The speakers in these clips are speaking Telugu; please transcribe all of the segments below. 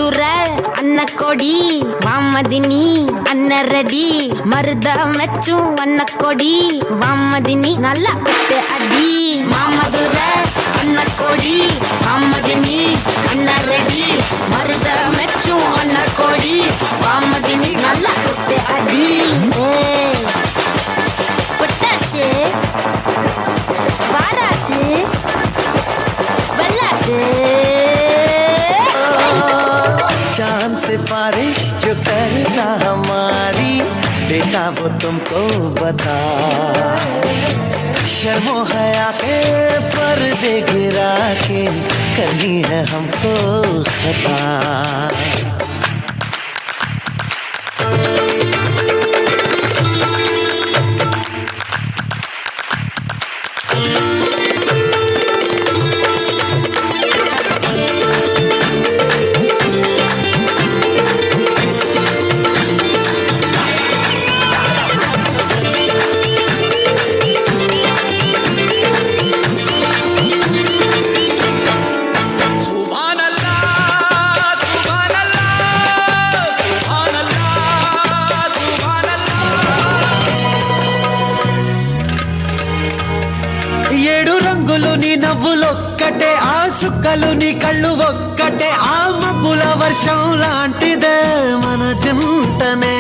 మధుర అన్న కొడి వామదిని అన్న రెడీ మరుద మెచ్చు అన్న కొడి వామదిని నల్ల కొట్టే అడి మధుర అన్న కొడి వామదిని అన్న రెడీ మరుద మెచ్చు అన్న కొడి వామదిని నల్ల కొట్టే అడి కొట్టేసి వారాసి వెళ్ళాసి चांद सिफारिश जो करता हमारी देता वो तुमको बता शर्मो हया के पर्दे गिरा के करनी है हमको खता ఏడు రంగులు నీ నవ్వులొక్కటే ఆ సుక్కలు నీ కళ్ళు ఒక్కటే ఆ మబ్బుల వర్షం లాంటిదే మన జంటనే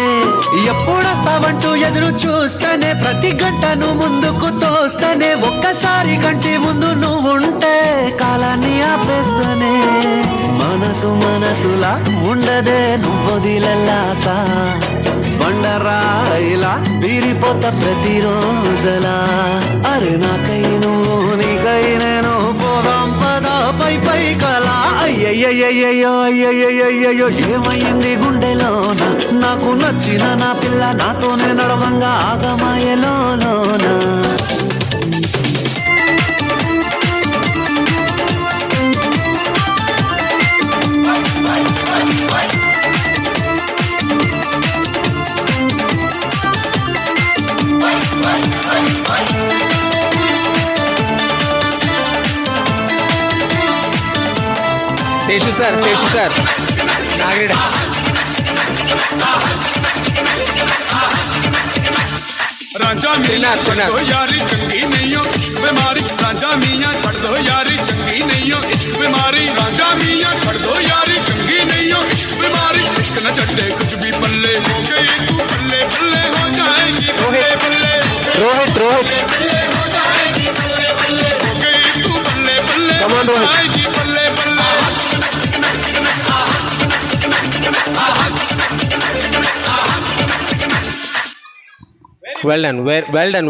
ఎప్పుడొస్తావంటూ ఎదురు చూస్తేనే ప్రతి గంటను ముందుకు తోస్తేనే ఒక్కసారి కంటి ముందు నువ్వుంటే కాలాన్ని ఆపేస్తేనే మనసులా ఉండదే నువ్వొదిలెల్లాక బండరాయిలా బీరిపోత ప్రతిరోజలా అరే నాకై నువ్వు నీకై నేను పోదాం పద పై కలా అయ్యయ్యయ్యో అయ్యయ్యయ్యో ఏమైంది గుండెలోన నాకు నచ్చిన నా పిల్ల నాతోనే నడవంగా ఆగమాయలోన శేషు సార్ నాగేడ रांझा मियां छड़ दो यारी चंगी नहीं हो इश्क बीमारी रांझा मियां छड़ दो यारी चंगी नहीं हो इश्क बीमारी रांझा मियां छड़ दो यारी चंगी नहीं हो इश्क बीमारी इश्क न छड़े कुछ भी पल्ले हो गई तू पल्ले पल्ले हो जाएगी पल्ले पल्ले रोहित पल्ले हो जाएगी पल्ले पल्ले हो गई तू पल्ले पल्ले हो जाएगी पल्ले पल्ले well done